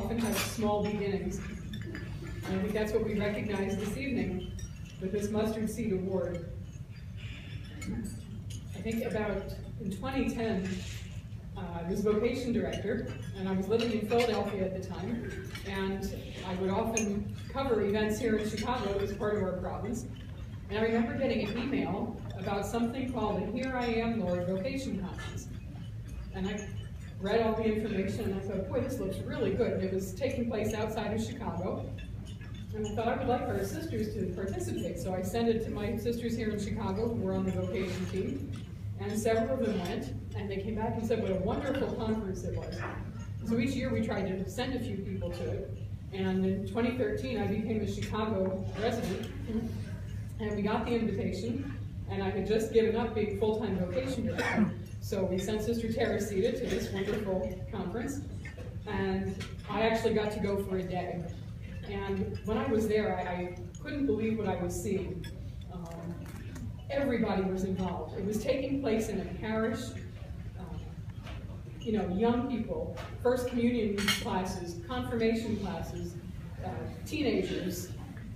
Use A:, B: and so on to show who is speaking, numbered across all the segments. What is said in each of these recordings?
A: often have small beginnings. And I think that's what we recognize this evening with this Mustard Seed Award. I think about in 2010, I was vocation director, and I was living in Philadelphia at the time, and I would often cover events here in Chicago as part of our province. And I remember getting an email about something called the Here I Am, Lord Vocation Conference. And I read all the information, and I thought, boy, this looks really good. And it was taking place outside of Chicago. And I thought I would like our sisters to participate. So I sent it to my sisters here in Chicago who were on the vocation team. And several of them went, and they came back and said what a wonderful conference it was. So each year we tried to send a few people to it. And in 2013, I became a Chicago resident, and we got the invitation, and I had just given up being full-time vocation director. So we sent Sister Teresita to this wonderful conference, and I actually got to go for a day. And when I was there, I couldn't believe what I was seeing. Everybody was involved. It was taking place in a parish, young people, First Communion classes, confirmation classes, teenagers,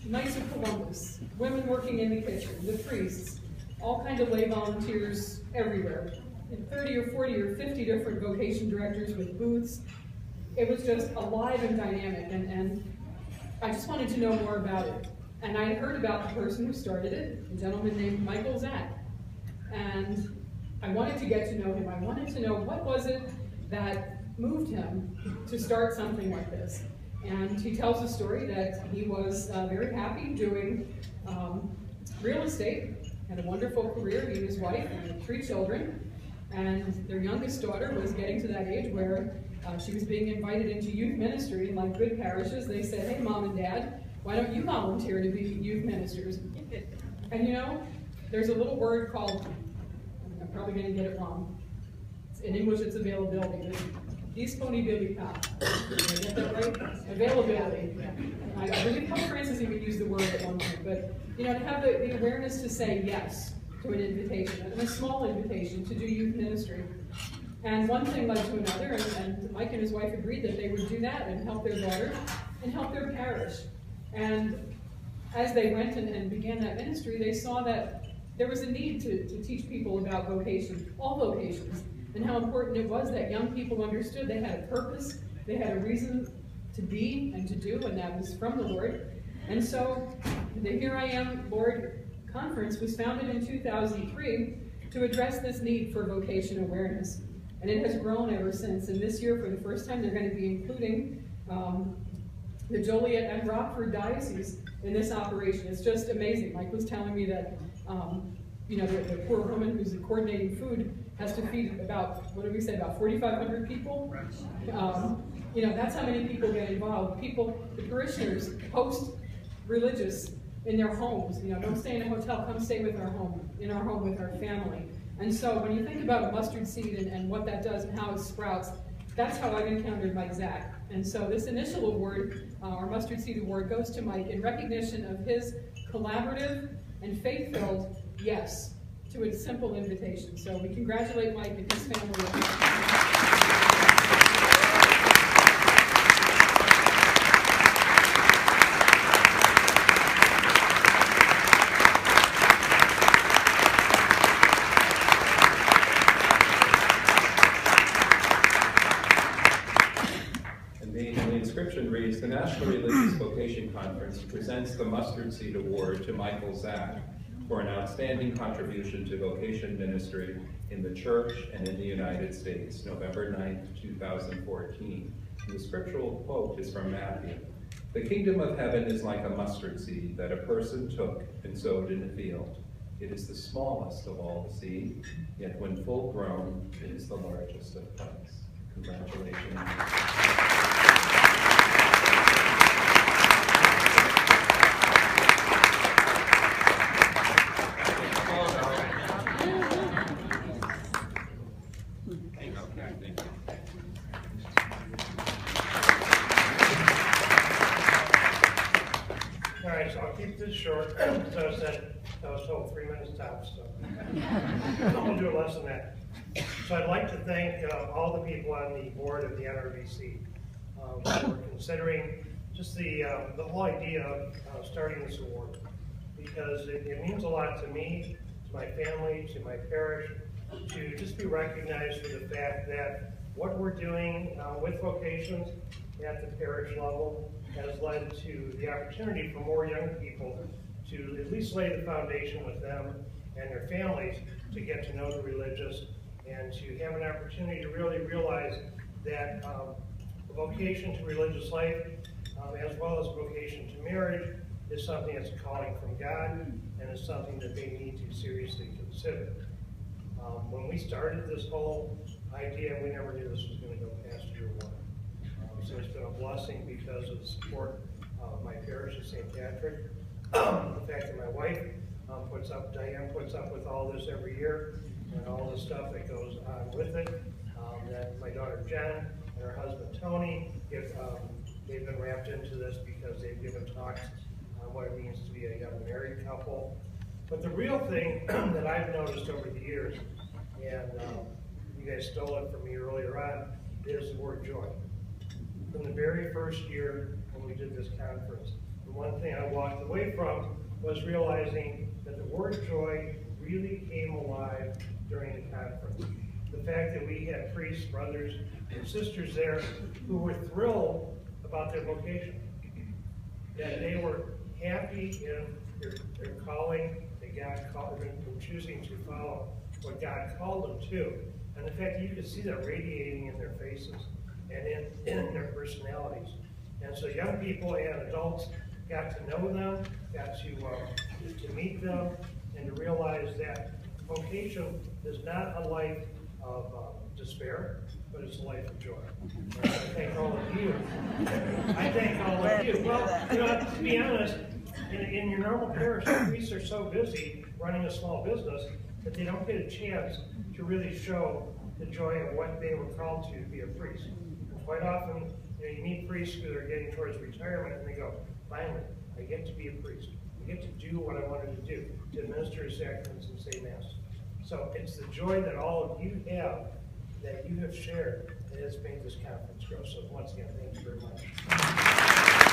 A: Knights of Columbus, women working in the kitchen, the priests, all kinds of lay volunteers everywhere, and 30 or 40 or 50 different vocation directors with booths. It was just alive and dynamic, and I just wanted to know more about it. And I heard about the person who started it, a gentleman named Michael Zack. And I wanted to get to know him. I wanted to know what was it that moved him to start something like this. And he tells a story that he was very happy doing real estate, had a wonderful career, he and his wife, and 3 children. And their youngest daughter was getting to that age where she was being invited into youth ministry. And like good parishes, they said, hey, Mom and Dad, why don't you volunteer to be youth ministers? And there's a little word called, I'm probably going to get it wrong. In English, it's availability. Disponibilidad. Did I get that right? Availability. I believe Pope Francis even used the word at one point. But to have the awareness to say yes to an invitation, and a small invitation to do youth ministry. And one thing led to another, and Mike and his wife agreed that they would do that and help their daughter and help their parish. And as they went and began that ministry, they saw that there was a need to teach people about vocation, all vocations, and how important it was that young people understood they had a purpose, they had a reason to be and to do, and that was from the Lord. And so the Here I Am, Lord conference was founded in 2003 to address this need for vocation awareness. And it has grown ever since. And this year, for the first time, they're going to be including the Joliet and Rockford diocese in this operation. It's just amazing. Mike was telling me that the poor woman who's coordinating food has to feed about, what did we say, about 4,500 people? That's how many people get involved. People, the parishioners, host religious in their homes. Don't stay in a hotel, come stay in our home with our family. And so when you think about a mustard seed and what that does and how it sprouts, that's how I've encountered Mike Zack. And so this initial award, our Mustard Seed Award, goes to Mike in recognition of his collaborative and faith-filled yes to a simple invitation. So we congratulate Mike and his family.
B: The National Religious Vocation Conference presents the Mustard Seed Award to Michael Zack for an outstanding contribution to vocation ministry in the church and in the United States, November 9th, 2014. The scriptural quote is from Matthew. The kingdom of heaven is like a mustard seed that a person took and sowed in a field. It is the smallest of all the seed, yet when full grown, it is the largest of plants. Congratulations.
C: All right, so I'll keep this short. So I was told 3 minutes tops, so I'll do less than that. So I'd like to thank all the people on the board of the NRVC who were considering just the whole idea of starting this award, because it means a lot to me, to my family, to my parish, to just be recognized for the fact that what we're doing with vocations at the parish level has led to the opportunity for more young people to at least lay the foundation with them and their families to get to know the religious and to have an opportunity to really realize that the vocation to religious life, as well as vocation to marriage, is something that's a calling from God and is something that they need to seriously consider. When we started this whole idea, we never knew this was going to go past year 1. So it's been a blessing because of the support of my parish at St. Patrick. The fact that my wife Diane puts up with all this every year and all the stuff that goes on with it. That my daughter Jen and her husband Tony, they've been wrapped into this because they've given talks on what it means to be a young married couple. But the real thing that I've noticed over the years, and you guys stole it from me earlier on, is the word joy. From the very first year when we did this conference, the one thing I walked away from was realizing that the word joy really came alive during the conference. The fact that we had priests, brothers, and sisters there who were thrilled about their vocation, that they were happy in their calling, that God called them, and choosing to follow what God called them to. And the fact that you could see that radiating in their faces and in their personalities. And so young people and adults got to know them, got to meet them, and to realize that vocation is not a life of despair, but it's a life of joy. And I thank all of you. I thank all of you. Well, you know, to be honest, in your normal parish, the priests are so busy running a small business that they don't get a chance to really show the joy of what they were called to be a priest. And quite often, you meet priests who are getting towards retirement and they go, finally, I get to be a priest. I get to do what I wanted to do, to administer sacraments and say Mass. So it's the joy that all of you have, that you have shared, that has made this conference grow. So once again, thank you very much.